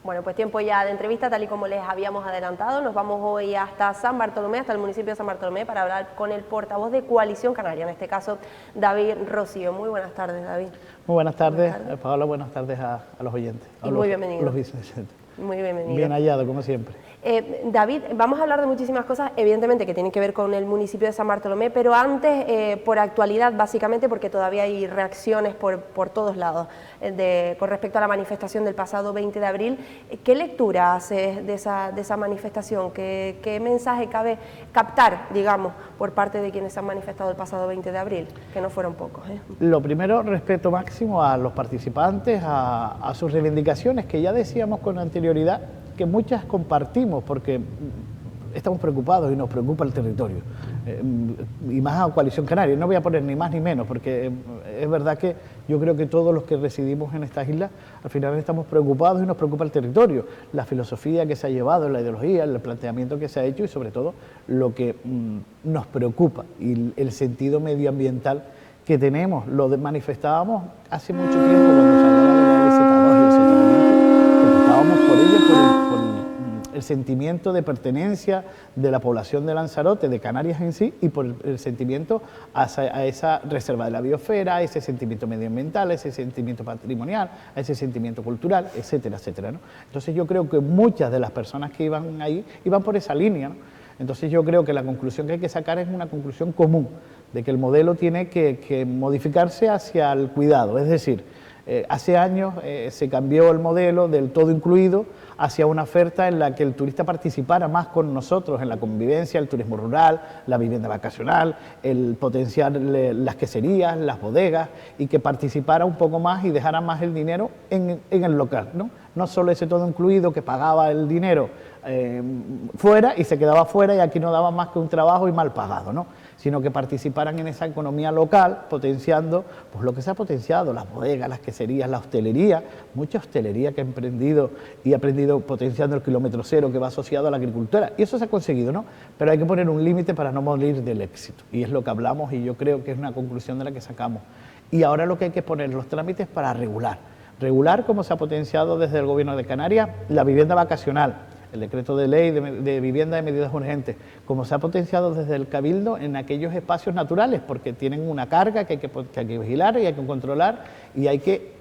Bueno, pues tiempo ya de entrevista, tal y como les habíamos adelantado. Nos vamos hoy hasta San Bartolomé, hasta el municipio de San Bartolomé, para hablar con el portavoz de Coalición Canaria, en este caso David Rocío. Muy buenas tardes, David. Muy buenas tardes, Paola, buenas tardes a los oyentes. Y muy bienvenido. Los vicentes. Muy bienvenido. Bien hallado, como siempre. David, vamos a hablar de muchísimas cosas, evidentemente, que tienen que ver con el municipio de San Bartolomé, pero antes, por actualidad, básicamente, porque todavía hay reacciones por todos lados con respecto a la manifestación del pasado 20 de abril. ¿Qué lectura haces de esa manifestación? ¿Qué mensaje cabe captar, digamos, por parte de quienes se han manifestado el pasado 20 de abril? Que no fueron pocos. Lo primero, respeto máximo a los participantes, a sus reivindicaciones, que ya decíamos con anterioridad, que muchas compartimos porque estamos preocupados y nos preocupa el territorio, y más a Coalición Canaria. No voy a poner ni más ni menos, porque es verdad que yo creo que todos los que residimos en estas islas al final estamos preocupados y nos preocupa el territorio, la filosofía que se ha llevado, la ideología, el planteamiento que se ha hecho y sobre todo lo que nos preocupa y el sentido medioambiental que tenemos. Lo manifestábamos hace mucho tiempo cuando se hablaba de la LZ2 y el soterramiento, que estábamos por ella, por el sentimiento de pertenencia de la población de Lanzarote, de Canarias en sí, y por el sentimiento a esa reserva de la biosfera, a ese sentimiento medioambiental, a ese sentimiento patrimonial, a ese sentimiento cultural, etcétera, etcétera, ¿no? Entonces yo creo que muchas de las personas que iban ahí iban por esa línea, ¿no? Entonces yo creo que la conclusión que hay que sacar es una conclusión común, de que el modelo tiene que modificarse hacia el cuidado, es decir, hace años se cambió el modelo del todo incluido hacia una oferta en la que el turista participara más con nosotros en la convivencia, el turismo rural, la vivienda vacacional, el potenciar las queserías, las bodegas, y que participara un poco más y dejara más el dinero en el local, ¿no? No solo ese todo incluido que pagaba el dinero fuera y se quedaba fuera y aquí no daba más que un trabajo y mal pagado, ¿no? Sino que participaran en esa economía local, potenciando pues lo que se ha potenciado, las bodegas, las queserías, la hostelería, mucha hostelería que ha emprendido y ha aprendido potenciando el kilómetro cero que va asociado a la agricultura, y eso se ha conseguido, ¿no? Pero hay que poner un límite para no morir del éxito, y es lo que hablamos y yo creo que es una conclusión de la que sacamos. Y ahora lo que hay que poner los trámites para regular como se ha potenciado desde el Gobierno de Canarias la vivienda vacacional, el decreto de ley de vivienda de medidas urgentes, como se ha potenciado desde el Cabildo en aquellos espacios naturales, porque tienen una carga que hay que vigilar y hay que controlar y hay que,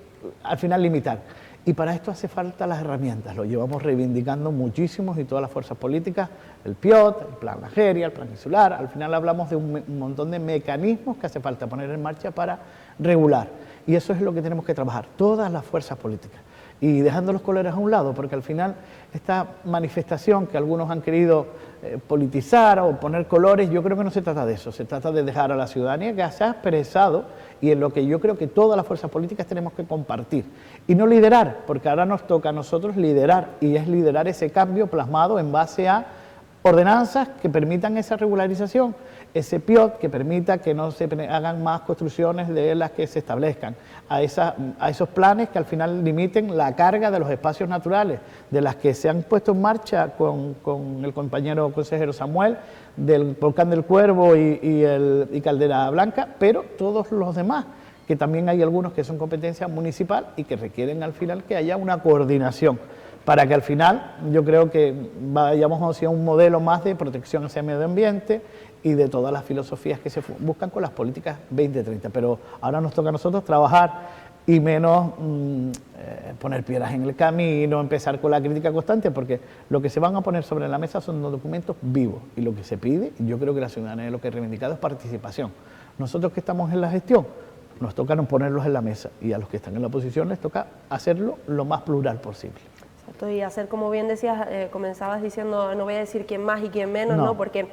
al final, limitar. Y para esto hace falta las herramientas, lo llevamos reivindicando muchísimos y todas las fuerzas políticas, el PIOT, el Plan Nageria, el Plan Insular, al final hablamos de un montón de mecanismos que hace falta poner en marcha para regular. Y eso es lo que tenemos que trabajar, todas las fuerzas políticas. Y dejando los colores a un lado, porque al final esta manifestación que algunos han querido politizar o poner colores, yo creo que no se trata de eso, se trata de dejar a la ciudadanía que se ha expresado y en lo que yo creo que todas las fuerzas políticas tenemos que compartir. Y no liderar, porque ahora nos toca a nosotros liderar, y es liderar ese cambio plasmado en base a ordenanzas que permitan esa regularización, ese PIOT que permita que no se hagan más construcciones de las que se establezcan, a esos planes que al final limiten la carga de los espacios naturales, de las que se han puesto en marcha con el compañero consejero Samuel, del Volcán del Cuervo y Caldera Blanca, pero todos los demás, que también hay algunos que son competencia municipal y que requieren al final que haya una coordinación, para que al final yo creo que vayamos hacia un modelo más de protección hacia el medio ambiente y de todas las filosofías que se buscan con las políticas 2030. Pero ahora nos toca a nosotros trabajar y menos poner piedras en el camino, empezar con la crítica constante, porque lo que se van a poner sobre la mesa son los documentos vivos, y lo que se pide, y yo creo que la ciudadanía lo que ha reivindicado es participación. Nosotros que estamos en la gestión, nos toca no ponerlos en la mesa, y a los que están en la oposición les toca hacerlo lo más plural posible. Y hacer, como bien decías, comenzabas diciendo, no voy a decir quién más y quién menos, ¿no? Porque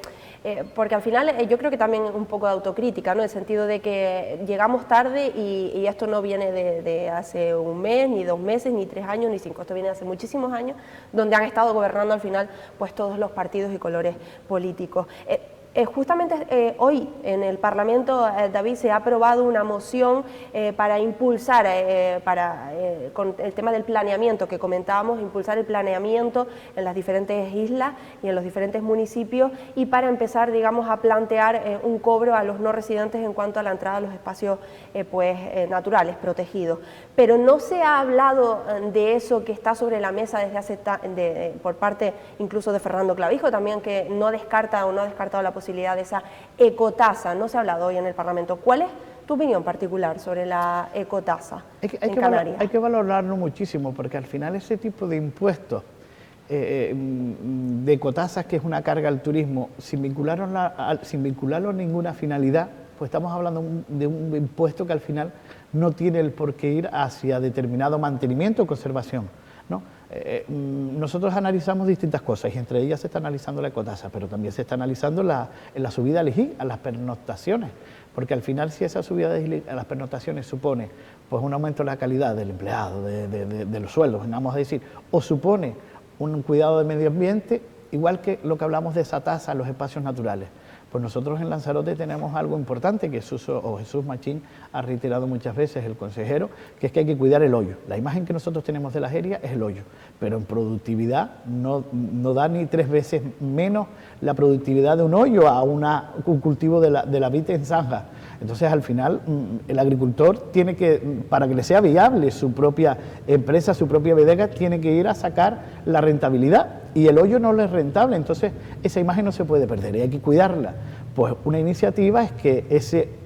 al final yo creo que también un poco de autocrítica, ¿no? En el sentido de que llegamos tarde y esto no viene de hace un mes, ni 2 meses, ni 3 años, ni 5, esto viene de hace muchísimos años, donde han estado gobernando al final pues todos los partidos y colores políticos. Justamente hoy en el Parlamento, David, se ha aprobado una moción para impulsar, con el tema del planeamiento que comentábamos, impulsar el planeamiento en las diferentes islas y en los diferentes municipios, y para empezar, digamos, a plantear un cobro a los no residentes en cuanto a la entrada a los espacios naturales, protegidos. Pero no se ha hablado de eso que está sobre la mesa desde hace por parte incluso de Fernando Clavijo también, que no descarta o no ha descartado la posibilidad de esa ecotasa. No se ha hablado hoy en el Parlamento. ¿Cuál es tu opinión particular sobre la ecotasa en Canarias? Hay que valorarlo muchísimo, porque al final ese tipo de impuestos, de ecotasas, que es una carga al turismo, sin vincularlo a ninguna finalidad, pues estamos hablando de un impuesto que al final no tiene el por qué ir hacia determinado mantenimiento o conservación, ¿no? Nosotros analizamos distintas cosas y entre ellas se está analizando la ecotasa, pero también se está analizando la subida al IGI, a las pernoctaciones, porque al final, si esa subida a las pernoctaciones supone pues un aumento de la calidad del empleado, de los sueldos, vamos a decir, o supone un cuidado del medio ambiente, igual que lo que hablamos de esa tasa a los espacios naturales. Pues nosotros en Lanzarote tenemos algo importante que Jesús Machín ha reiterado muchas veces, el consejero, que es que hay que cuidar el hoyo. La imagen que nosotros tenemos de la Jeria es el hoyo, pero en productividad no da ni 3 veces menos la productividad de un hoyo a un cultivo de la vid en zanja. Entonces, al final, el agricultor tiene que, para que le sea viable su propia empresa, su propia bodega, tiene que ir a sacar la rentabilidad, y el hoyo no le es rentable. Entonces, esa imagen no se puede perder y hay que cuidarla. Pues una iniciativa es que ese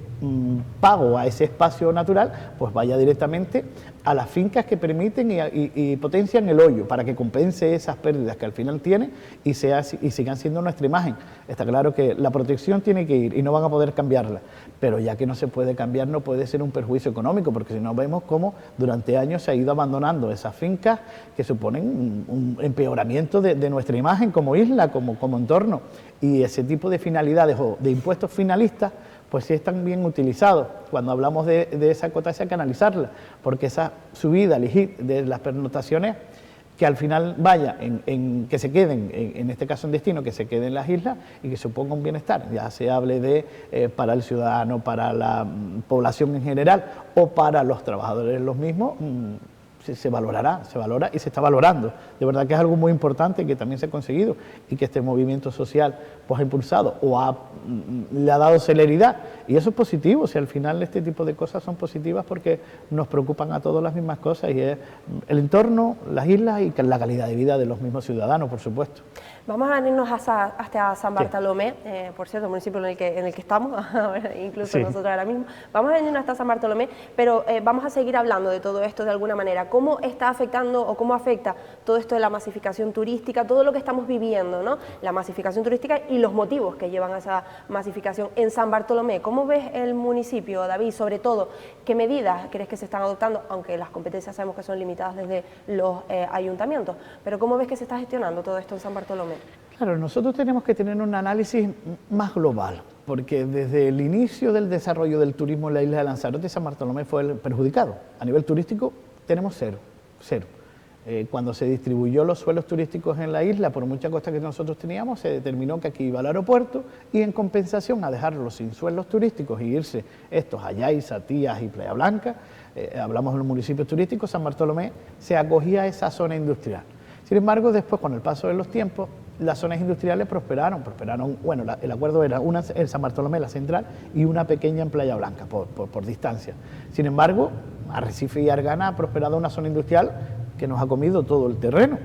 pago a ese espacio natural pues vaya directamente a las fincas que permiten y potencian el hoyo, para que compense esas pérdidas que al final tiene y sigan siendo nuestra imagen. Está claro que la protección tiene que ir y no van a poder cambiarla, pero ya que no se puede cambiar, no puede ser un perjuicio económico, porque si no vemos cómo durante años se ha ido abandonando esas fincas que suponen un empeoramiento de nuestra imagen como isla, como entorno, y ese tipo de finalidades o de impuestos finalistas pues sí están bien utilizados. Cuando hablamos de esa cotasa hay que analizarla, porque esa subida al IGI de las pernoctaciones, que al final vaya que se queden, en este caso en destino, que se queden en las islas y que suponga un bienestar, ya se hable de para el ciudadano, para la población en general o para los trabajadores los mismos, se valora y se está valorando. De verdad que es algo muy importante que también se ha conseguido y que este movimiento social pues ha impulsado o le ha dado celeridad, y eso es positivo. Si al final este tipo de cosas son positivas porque nos preocupan a todos las mismas cosas, y es el entorno, las islas y la calidad de vida de los mismos ciudadanos, por supuesto. Vamos a irnos hasta San Bartolomé, por cierto, el municipio en el que estamos, incluso nosotros ahora mismo. Vamos a irnos hasta San Bartolomé, pero vamos a seguir hablando de todo esto de alguna manera. ¿Cómo está afectando o cómo afecta todo esto de la masificación turística, todo lo que estamos viviendo, ¿no? La masificación turística y los motivos que llevan a esa masificación en San Bartolomé? ¿Cómo ves el municipio, David? Sobre todo, ¿qué medidas crees que se están adoptando? Aunque las competencias sabemos que son limitadas desde los ayuntamientos, pero ¿cómo ves que se está gestionando todo esto en San Bartolomé? Claro, nosotros tenemos que tener un análisis más global, porque desde el inicio del desarrollo del turismo en la isla de Lanzarote, San Bartolomé fue el perjudicado. A nivel turístico tenemos cero. Cuando se distribuyó los suelos turísticos en la isla, por mucha costa que nosotros teníamos, se determinó que aquí iba al aeropuerto, y en compensación a dejarlos sin suelos turísticos y irse estos a Yaiza, Tías y Playa Blanca, hablamos de los municipios turísticos, San Bartolomé se acogía a esa zona industrial. Sin embargo, después, con el paso de los tiempos, las zonas industriales prosperaron, bueno, el acuerdo era una en San Bartolomé, la central, y una pequeña en Playa Blanca, por distancia. Sin embargo, Arrecife y Argana ha prosperado una zona industrial que nos ha comido todo el terreno.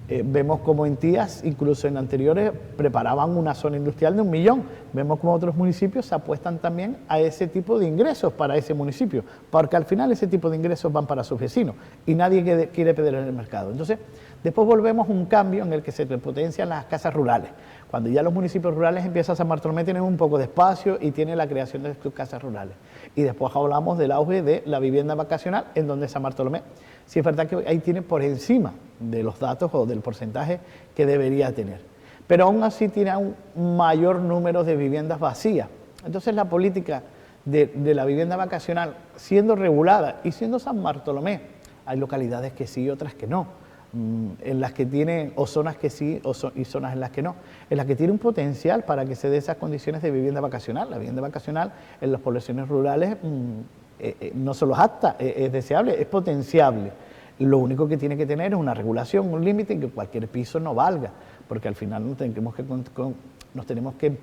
Vemos como en Tías, incluso en anteriores, preparaban una zona industrial de 1 millón. Vemos como otros municipios se apuestan también a ese tipo de ingresos para ese municipio, porque al final ese tipo de ingresos van para sus vecinos y nadie quiere perder en el mercado. Entonces, después volvemos a un cambio en el que se potencian las casas rurales. Cuando ya los municipios rurales empiezan, San Bartolomé tienen un poco de espacio y tiene la creación de sus casas rurales. Y después hablamos del auge de la vivienda vacacional, en donde San Bartolomé, sí es verdad que ahí tiene por encima de los datos o del porcentaje que debería tener. Pero aún así tiene un mayor número de viviendas vacías. Entonces la política de la vivienda vacacional, siendo regulada y siendo San Bartolomé, hay localidades que sí y otras que no. en las que tienen, o zonas que sí y zonas en las que no, en las que tiene un potencial para que se dé esas condiciones de vivienda vacacional. La vivienda vacacional en las poblaciones rurales no solo es apta, es deseable, es potenciable. Lo único que tiene que tener es una regulación, un límite, en que cualquier piso no valga, porque al final nos tenemos que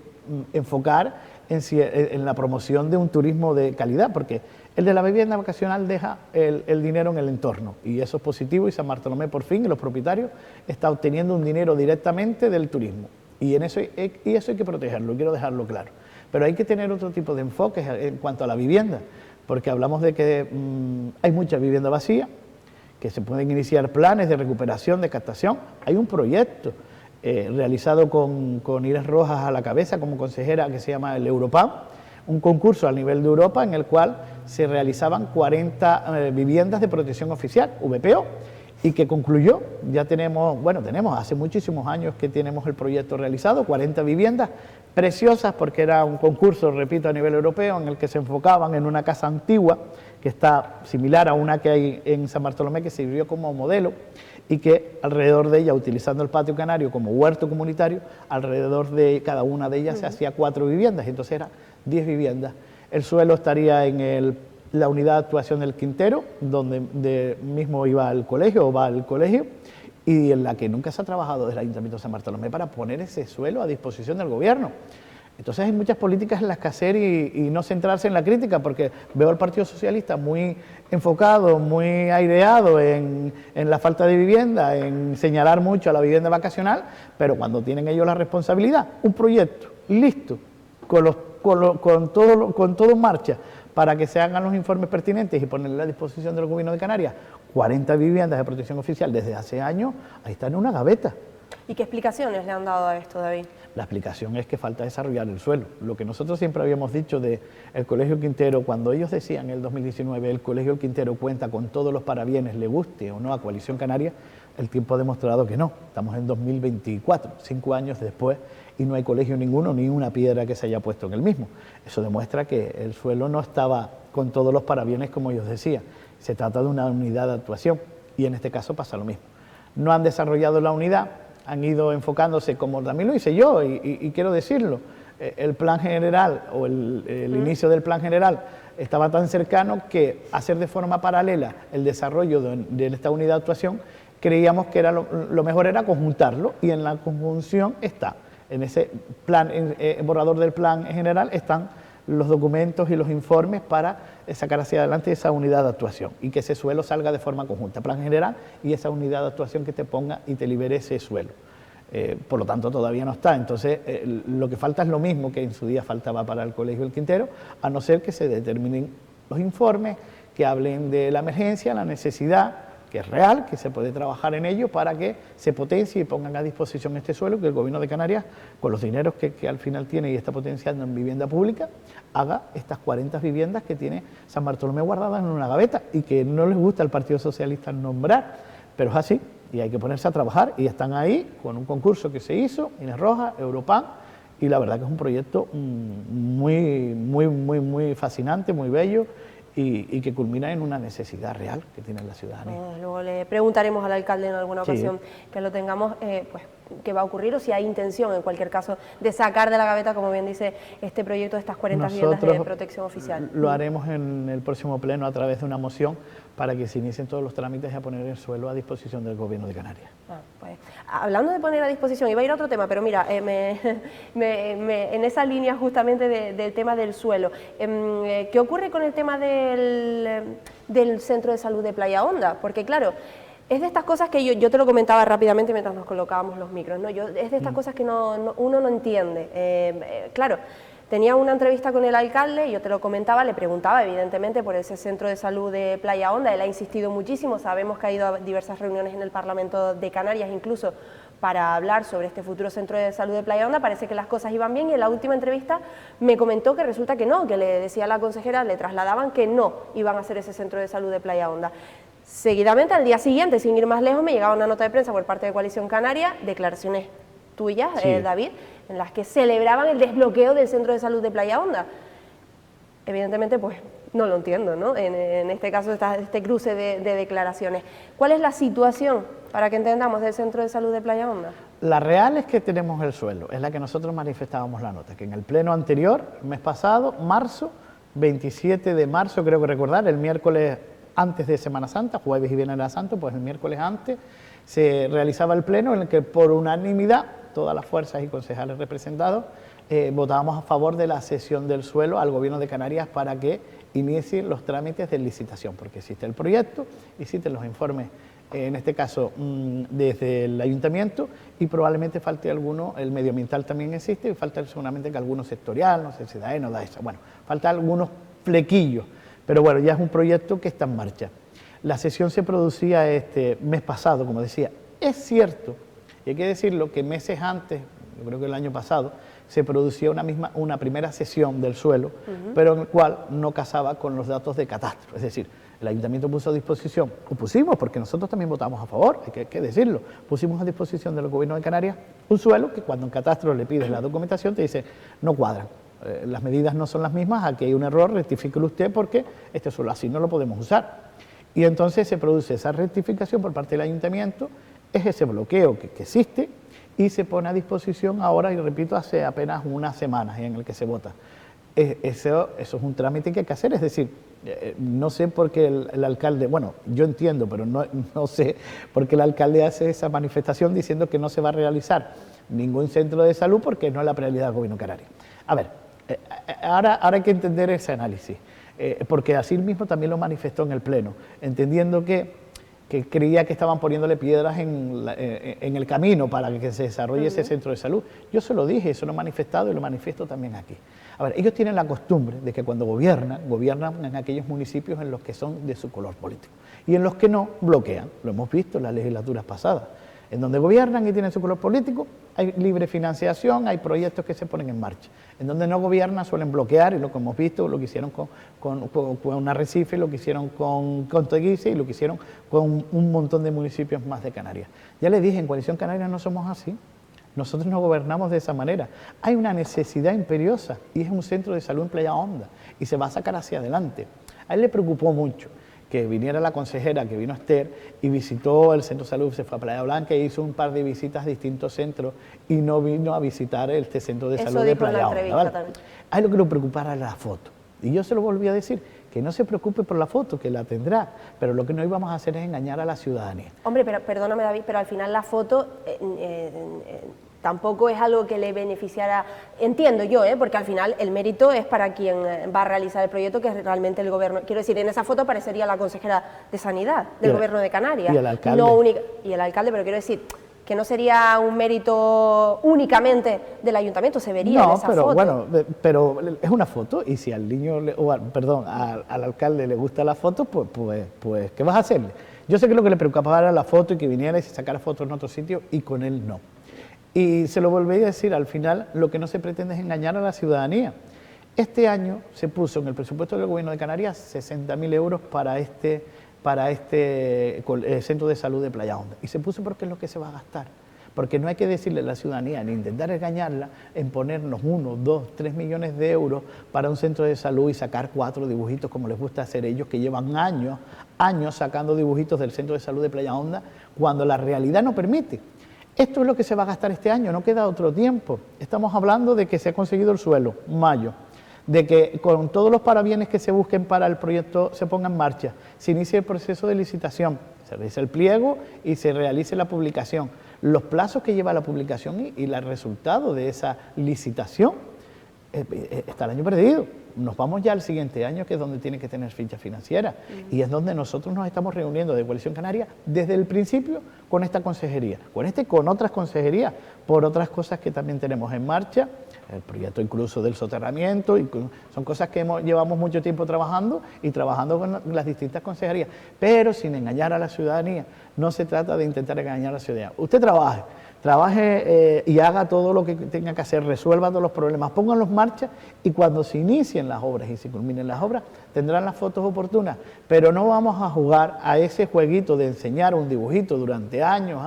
enfocar en la promoción de un turismo de calidad, porque el de la vivienda vacacional deja el dinero en el entorno, y eso es positivo, y San Bartolomé por fin, y los propietarios, está obteniendo un dinero directamente del turismo, y eso hay que protegerlo, quiero dejarlo claro. Pero hay que tener otro tipo de enfoques en cuanto a la vivienda, porque hablamos de que hay mucha vivienda vacía, que se pueden iniciar planes de recuperación, de captación. Hay un proyecto realizado con Inés Rojas a la cabeza como consejera, que se llama el Europam, un concurso a nivel de Europa en el cual se realizaban 40 viviendas de protección oficial, VPO, y que concluyó. Ya tenemos hace muchísimos años que tenemos el proyecto realizado, 40 viviendas preciosas, porque era un concurso, repito, a nivel europeo, en el que se enfocaban en una casa antigua, que está similar a una que hay en San Bartolomé, que sirvió como modelo, y que alrededor de ella, utilizando el patio canario como huerto comunitario, alrededor de cada una de ellas se hacía 4 viviendas, entonces eran 10 viviendas. El suelo estaría en la unidad de actuación del Quintero, donde mismo iba al colegio, o va al colegio, y en la que nunca se ha trabajado desde el Ayuntamiento de San Bartolomé para poner ese suelo a disposición del gobierno. Entonces hay muchas políticas en las que hacer y no centrarse en la crítica, porque veo al Partido Socialista muy enfocado, muy aireado en la falta de vivienda, en señalar mucho a la vivienda vacacional, pero cuando tienen ellos la responsabilidad, un proyecto listo, con todo en marcha, para que se hagan los informes pertinentes y ponerle a disposición del Gobierno de Canarias 40 viviendas de protección oficial desde hace años, ahí están en una gaveta. ¿Y qué explicaciones le han dado a esto, David? La explicación es que falta desarrollar el suelo. Lo que nosotros siempre habíamos dicho del Colegio Quintero, cuando ellos decían en el 2019, el Colegio Quintero cuenta con todos los parabienes, le guste o no a Coalición Canaria, el tiempo ha demostrado que no. Estamos en 2024, 5 años después, y no hay colegio ninguno, ni una piedra que se haya puesto en el mismo. Eso demuestra que el suelo no estaba con todos los parabienes, como ellos decían. Se trata de una unidad de actuación, y en este caso pasa lo mismo. No han desarrollado la unidad, han ido enfocándose, como también lo hice yo, y quiero decirlo, el plan general o el inicio del plan general estaba tan cercano que hacer de forma paralela el desarrollo de esta unidad de actuación, creíamos que era lo mejor era conjuntarlo, y en la conjunción está, en ese plan, borrador del plan general, están los documentos y los informes para sacar hacia adelante esa unidad de actuación y que ese suelo salga de forma conjunta, plan general y esa unidad de actuación que te ponga y te libere ese suelo. Por lo tanto, todavía no está. Entonces, lo que falta es lo mismo que en su día faltaba para el Colegio del Quintero, a no ser que se determinen los informes que hablen de la emergencia, la necesidad, que es real, que se puede trabajar en ello para que se potencie y pongan a disposición este suelo, que el Gobierno de Canarias, con los dineros que al final tiene y está potenciando en vivienda pública, haga estas 40 viviendas que tiene San Bartolomé guardadas en una gaveta y que no les gusta al Partido Socialista nombrar, pero es así y hay que ponerse a trabajar, y están ahí con un concurso que se hizo, Inés Rojas, Europam, y la verdad que es un proyecto muy fascinante, muy bello, y que culmina en una necesidad real que tiene la ciudadanía. Luego le preguntaremos al alcalde en alguna ocasión que lo tengamos, pues qué va a ocurrir o si hay intención, en cualquier caso, de sacar de la gaveta, como bien dice, este proyecto de estas 40 viviendas de protección oficial. Lo haremos en el próximo pleno a través de una moción para que se inicien todos los trámites a poner el suelo a disposición del Gobierno de Canarias. Pues, hablando de poner a disposición, iba a ir a otro tema, pero mira, en esa línea justamente del tema del suelo, ¿qué ocurre con el tema del Centro de Salud de Playa Honda? Porque claro, es de estas cosas que yo te lo comentaba rápidamente mientras nos colocábamos los micros, ¿no? Es de estas cosas que uno no entiende. Claro, tenía una entrevista con el alcalde, yo te lo comentaba, le preguntaba evidentemente por ese centro de salud de Playa Honda, él ha insistido muchísimo, sabemos que ha ido a diversas reuniones en el Parlamento de Canarias incluso para hablar sobre este futuro centro de salud de Playa Honda, parece que las cosas iban bien, y en la última entrevista me comentó que resulta que no, que le decía a la consejera, le trasladaban que no iban a hacer ese centro de salud de Playa Honda. Seguidamente, al día siguiente, sin ir más lejos, me llegaba una nota de prensa por parte de Coalición Canaria, declaraciones tuyas, David, en las que celebraban el desbloqueo del Centro de Salud de Playa Honda. Evidentemente, pues No lo entiendo, ¿no? En este caso, este cruce de declaraciones. ¿Cuál es la situación, para que entendamos, del Centro de Salud de Playa Honda? La real es que tenemos el suelo, es la que nosotros manifestábamos la nota, que en el pleno anterior, el mes pasado, marzo, 27 de marzo, creo que recordar, el miércoles antes de Semana Santa, jueves y viernes de la Santa, pues el miércoles antes, se realizaba el pleno en el que por unanimidad, todas las fuerzas y concejales representados, votábamos a favor de la cesión del suelo al Gobierno de Canarias para que inicie los trámites de licitación, porque existe el proyecto, existen los informes, en este caso desde el ayuntamiento, y probablemente falte alguno, el medioambiental también existe, y falta seguramente que alguno sectorial, no sé si da no da eso, bueno, falta algunos flequillos, pero bueno, ya es un proyecto que está en marcha. La sesión se producía este mes pasado, como decía. Es cierto, y hay que decirlo, que meses antes, yo creo que el año pasado, se producía una primera sesión del suelo, pero en el cual no casaba con los datos de catastro, es decir, el ayuntamiento puso a disposición, o pusimos, porque nosotros también votamos a favor, hay que decirlo, pusimos a disposición del Gobierno de Canarias un suelo que cuando en catastro le pides la documentación te dice no cuadran, las medidas no son las mismas, aquí hay un error, rectifíquelo usted porque este suelo así no lo podemos usar. Y entonces se produce esa rectificación por parte del ayuntamiento, es ese bloqueo que existe y se pone a disposición ahora, y repito, hace apenas unas semanas en el que se vota. Eso es un trámite que hay que hacer, es decir, no sé por qué el alcalde, bueno, yo entiendo, pero no sé por qué el alcalde hace esa manifestación diciendo que no se va a realizar ningún centro de salud porque no es la prioridad del Gobierno canario. A ver, ahora hay que entender ese análisis, porque así mismo también lo manifestó en el Pleno, entendiendo que creía que estaban poniéndole piedras en el camino para que se desarrolle ese centro de salud. Yo se lo dije, eso lo he manifestado y lo manifiesto también aquí. A ver, ellos tienen la costumbre de que cuando gobiernan en aquellos municipios en los que son de su color político y en los que no, bloquean. Lo hemos visto en las legislaturas pasadas. En donde gobiernan y tienen su color político, hay libre financiación, hay proyectos que se ponen en marcha. En donde no gobiernan suelen bloquear, y lo que hemos visto, lo que hicieron con Arrecife, lo que hicieron con Teguise y lo que hicieron con un montón de municipios más de Canarias. Ya les dije, en Coalición Canaria no somos así. Nosotros no gobernamos de esa manera. Hay una necesidad imperiosa y es un centro de salud en Playa Honda y se va a sacar hacia adelante. A él le preocupó mucho que viniera la consejera, que vino Esther, y visitó el centro de salud, se fue a Playa Blanca e hizo un par de visitas a distintos centros y no vino a visitar este centro de salud de Playa Honda. ¿Vale? A él lo que lo preocupara era la foto. Y yo se lo volví a decir, que no se preocupe por la foto, que la tendrá, pero lo que no íbamos a hacer es engañar a la ciudadanía. Hombre, pero perdóname David, pero al final la foto tampoco es algo que le beneficiara, entiendo yo, porque al final el mérito es para quien va a realizar el proyecto, que es realmente el gobierno. Quiero decir, en esa foto aparecería la consejera de Sanidad del Gobierno de Canarias. Y el alcalde. Y el alcalde, pero quiero decir que no sería un mérito únicamente del ayuntamiento, se vería en esa foto. Bueno, pero es una foto y si al niño, al alcalde le gusta la foto, pues ¿qué vas a hacerle? Yo sé que lo que le preocupaba era la foto y que viniera y se sacara fotos en otro sitio y con él no. Y se lo volví a decir, al final lo que no se pretende es engañar a la ciudadanía. Este año se puso en el presupuesto del Gobierno de Canarias 60.000 euros para este centro de salud de Playa Honda. Y se puso porque es lo que se va a gastar. Porque no hay que decirle a la ciudadanía ni intentar engañarla en ponernos 1, 2, 3 millones de euros para un centro de salud y sacar 4 dibujitos como les gusta hacer ellos, que llevan años sacando dibujitos del centro de salud de Playa Honda cuando la realidad no permite. Esto es lo que se va a gastar este año, no queda otro tiempo. Estamos hablando de que se ha conseguido el suelo, mayo, de que con todos los parabienes que se busquen para el proyecto se ponga en marcha, se inicie el proceso de licitación, se realice el pliego y se realice la publicación. Los plazos que lleva la publicación y el resultado de esa licitación está el año perdido. Nos vamos ya al siguiente año, que es donde tiene que tener ficha financiera, y es donde nosotros nos estamos reuniendo de Coalición Canaria desde el principio con esta consejería, con otras consejerías, por otras cosas que también tenemos en marcha, el proyecto incluso del soterramiento, y son cosas que llevamos mucho tiempo trabajando con las distintas consejerías, pero sin engañar a la ciudadanía. No se trata de intentar engañar a la ciudadanía. Usted trabaje y haga todo lo que tenga que hacer, resuelva todos los problemas, pónganlos en marcha y cuando se inicien las obras y se culminen las obras tendrán las fotos oportunas, pero no vamos a jugar a ese jueguito de enseñar un dibujito durante años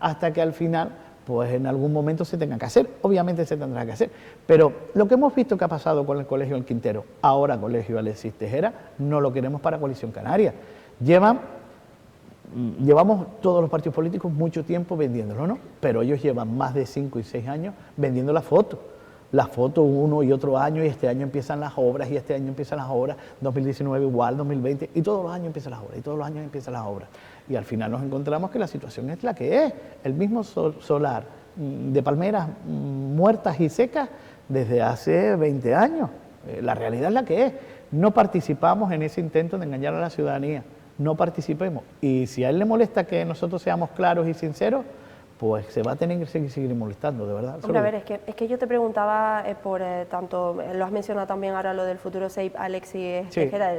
hasta que al final pues en algún momento se tenga que hacer, obviamente se tendrá que hacer, pero lo que hemos visto que ha pasado con el Colegio El Quintero, ahora Colegio Alexis Tejera, no lo queremos para Coalición Canaria. Llevamos todos los partidos políticos mucho tiempo vendiéndolo, ¿no? Pero ellos llevan más de 5 y 6 años vendiendo la foto uno y otro año, y este año empiezan las obras, y este año empiezan las obras, 2019 igual, 2020, y todos los años empiezan las obras, y todos los años empiezan las obras. Y al final nos encontramos que la situación es la que es. El mismo solar de palmeras muertas y secas desde hace 20 años. La realidad es la que es. No participamos en ese intento de engañar a la ciudadanía. No participemos. Y si a él le molesta que nosotros seamos claros y sinceros, pues se va a tener que seguir molestando, de verdad. Hombre, a ver, es que yo te preguntaba por tanto, lo has mencionado también ahora lo del futuro SEIP Alexis Tejera,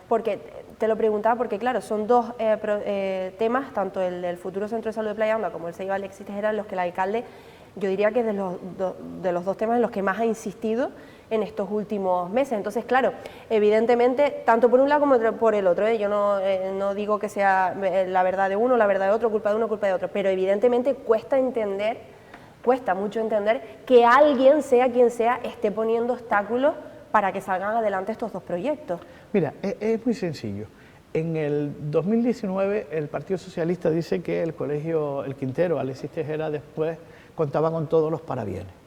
porque te lo preguntaba porque claro, son dos temas, tanto el del futuro Centro de Salud de Playa Honda como el SEIP Alexis Tejera, en los que el alcalde, yo diría que es de los dos temas en los que más ha insistido en estos últimos meses. Entonces, claro, evidentemente, tanto por un lado como por el otro, yo no digo que sea la verdad de uno, la verdad de otro, culpa de uno, culpa de otro, pero evidentemente cuesta mucho entender que alguien, sea quien sea, esté poniendo obstáculos para que salgan adelante estos dos proyectos. Mira, es muy sencillo. En el 2019 el Partido Socialista dice que el Colegio El Quintero, Alexis Tejera, después contaba con todos los parabienes.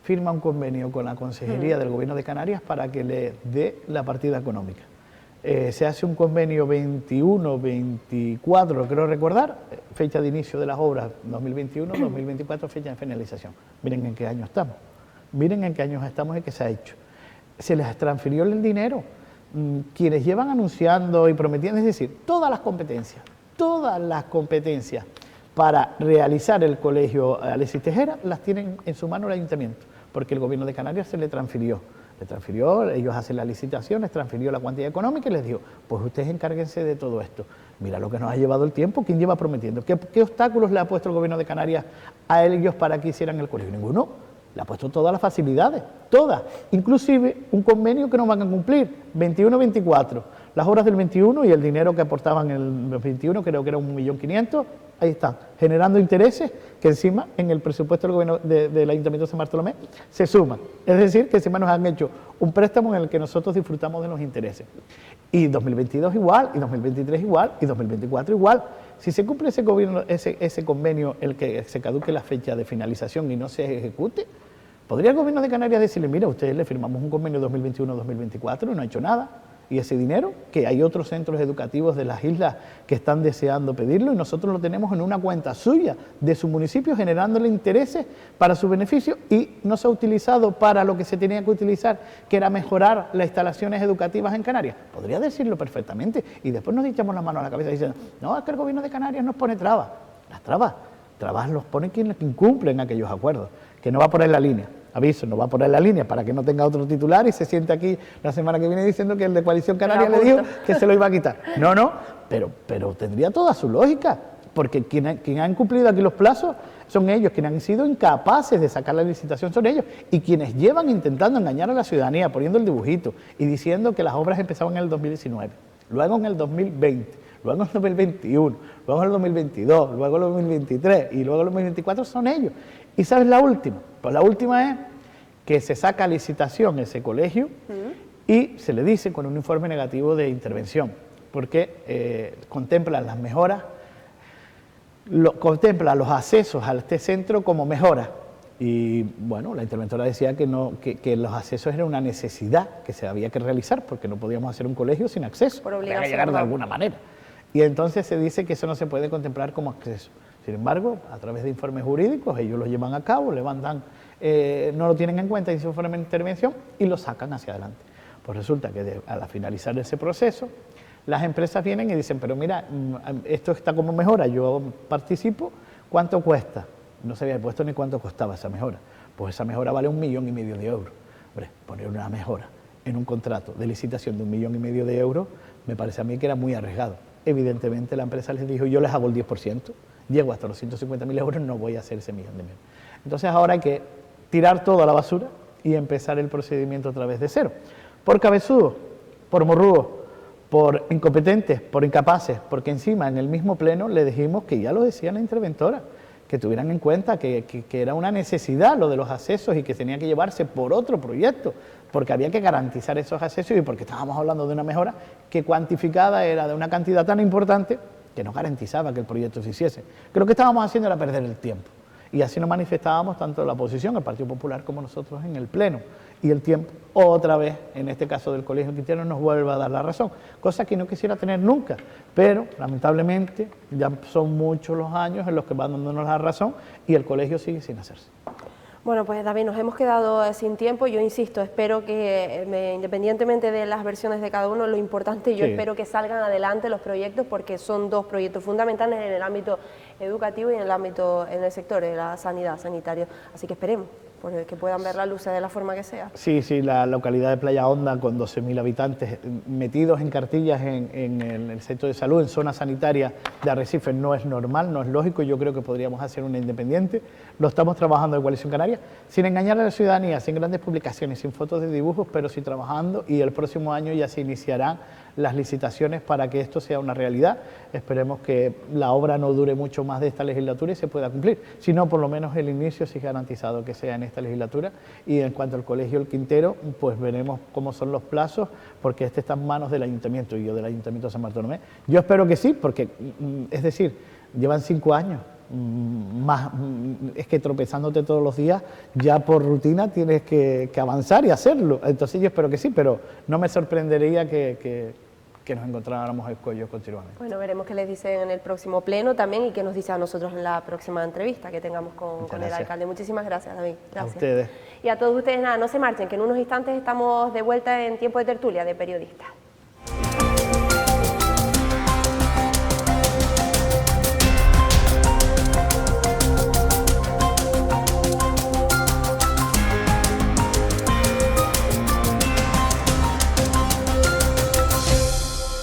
Firma un convenio con la Consejería del Gobierno de Canarias para que le dé la partida económica. Se hace un convenio 21-24, creo recordar, fecha de inicio de las obras 2021-2024, fecha de finalización. Miren en qué año estamos. Miren en qué años estamos y qué se ha hecho. Se les transfirió el dinero. Quienes llevan anunciando y prometiendo, es decir, todas las competencias para realizar el Colegio Alexis Tejera las tienen en su mano el Ayuntamiento, porque el Gobierno de Canarias se le transfirió, ellos hacen la licitación, les transfirió la cuantía económica y les dijo, pues ustedes encárguense de todo esto. Mira lo que nos ha llevado el tiempo, ¿quién lleva prometiendo? ¿Qué obstáculos le ha puesto el Gobierno de Canarias a ellos para que hicieran el colegio? Ninguno. Le ha puesto todas las facilidades, todas, inclusive un convenio que no van a cumplir, 21-24, las obras del 21 y el dinero que aportaban en el 21, creo que era 1.500.000, ahí están, generando intereses que encima en el presupuesto del gobierno del Ayuntamiento de San Bartolomé se suman, es decir, que encima nos han hecho un préstamo en el que nosotros disfrutamos de los intereses. Y 2022 igual, y 2023 igual, y 2024 igual. Si se cumple ese convenio, el que se caduque la fecha de finalización y no se ejecute, podría el Gobierno de Canarias decirle, mira, a ustedes le firmamos un convenio 2021-2024 y no ha hecho nada. Y ese dinero, que hay otros centros educativos de las islas que están deseando pedirlo, y nosotros lo tenemos en una cuenta suya, de su municipio, generándole intereses para su beneficio, y no se ha utilizado para lo que se tenía que utilizar, que era mejorar las instalaciones educativas en Canarias. Podría decirlo perfectamente, y después nos echamos la mano a la cabeza diciendo, no, es que el Gobierno de Canarias nos pone trabas. Las trabas los pone quienes incumplen aquellos acuerdos, que no va a poner la línea. Aviso, no va a poner la línea para que no tenga otro titular y se siente aquí la semana que viene diciendo que el de Coalición Canaria le dijo que se lo iba a quitar. No, pero tendría toda su lógica, porque quien ha incumplido aquí los plazos son ellos, quienes han sido incapaces de sacar la licitación son ellos, y quienes llevan intentando engañar a la ciudadanía, poniendo el dibujito y diciendo que las obras empezaban en el 2019, luego en el 2020, luego en el 2021, luego en el 2022, luego en el 2023 y luego en el 2024 son ellos. ¿Y sabes la última? Pues la última es que se saca a licitación ese colegio y se le dice con un informe negativo de intervención, porque contemplan las mejoras, contempla los accesos a este centro como mejoras. Y bueno, la interventora decía que los accesos eran una necesidad que se había que realizar, porque no podíamos hacer un colegio sin acceso, por obligación, había que llegar de alguna manera. Y entonces se dice que eso no se puede contemplar como acceso. Sin embargo, a través de informes jurídicos, ellos lo llevan a cabo, levantan, no lo tienen en cuenta en su informe de intervención y lo sacan hacia adelante. Pues resulta que al finalizar ese proceso, las empresas vienen y dicen, pero mira, esto está como mejora, yo participo, ¿cuánto cuesta? No se había puesto ni cuánto costaba esa mejora. Pues esa mejora vale 1,5 millones de euros. Hombre, poner una mejora en un contrato de licitación de 1,5 millones de euros, me parece a mí que era muy arriesgado. Evidentemente la empresa les dijo, yo les hago el 10%, llego hasta los 150.000 euros, no voy a hacer ese 1,5 millones. Entonces ahora hay que tirar todo a la basura y empezar el procedimiento otra vez de cero. Por cabezudos, por morrugos, por incompetentes, por incapaces, porque encima en el mismo pleno le dijimos, que ya lo decía la interventora, que tuvieran en cuenta que era una necesidad lo de los accesos y que tenía que llevarse por otro proyecto, porque había que garantizar esos accesos y porque estábamos hablando de una mejora que cuantificada era de una cantidad tan importante que no garantizaba que el proyecto se hiciese. Creo que estábamos haciendo era perder el tiempo. Y así nos manifestábamos tanto la oposición, el Partido Popular, como nosotros en el Pleno. Y el tiempo, otra vez, en este caso del Colegio Quintero, nos vuelve a dar la razón, cosa que no quisiera tener nunca, pero lamentablemente ya son muchos los años en los que van dándonos la razón y el colegio sigue sin hacerse. Bueno, pues David, nos hemos quedado sin tiempo. Yo insisto, espero que, independientemente de las versiones de cada uno, lo importante, yo espero que salgan adelante los proyectos, porque son dos proyectos fundamentales en el ámbito educativo y en el ámbito, en el sector de la sanidad, sanitario. Así que esperemos que puedan ver la luz de la forma que sea. Sí, sí, la localidad de Playa Honda, con 12.000 habitantes metidos en cartillas en el centro de salud, en zona sanitaria de Arrecife, no es normal, no es lógico. Yo creo que podríamos hacer una independiente. Lo estamos trabajando en Coalición Canaria, sin engañar a la ciudadanía, sin grandes publicaciones, sin fotos de dibujos, pero sí trabajando, y el próximo año ya se iniciarán las licitaciones para que esto sea una realidad. Esperemos que la obra no dure mucho más de esta legislatura y se pueda cumplir, sino por lo menos el inicio sí garantizado que sea en esta legislatura. Y en cuanto al Colegio El Quintero, pues veremos cómo son los plazos, porque este está en manos del Ayuntamiento y yo del Ayuntamiento de San Bartolomé. Yo espero que sí, porque, es decir, llevan 5 años, más, es que tropezándote todos los días, ya por rutina tienes que avanzar y hacerlo. Entonces yo espero que sí, pero no me sorprendería que nos encontráramos escollos continuamente. Bueno, veremos qué les dicen en el próximo pleno también y qué nos dice a nosotros en la próxima entrevista que tengamos con el alcalde. Muchísimas gracias, David. Gracias. A ustedes. Y a todos ustedes, nada, no se marchen, que en unos instantes estamos de vuelta en Tiempo de Tertulia de Periodistas.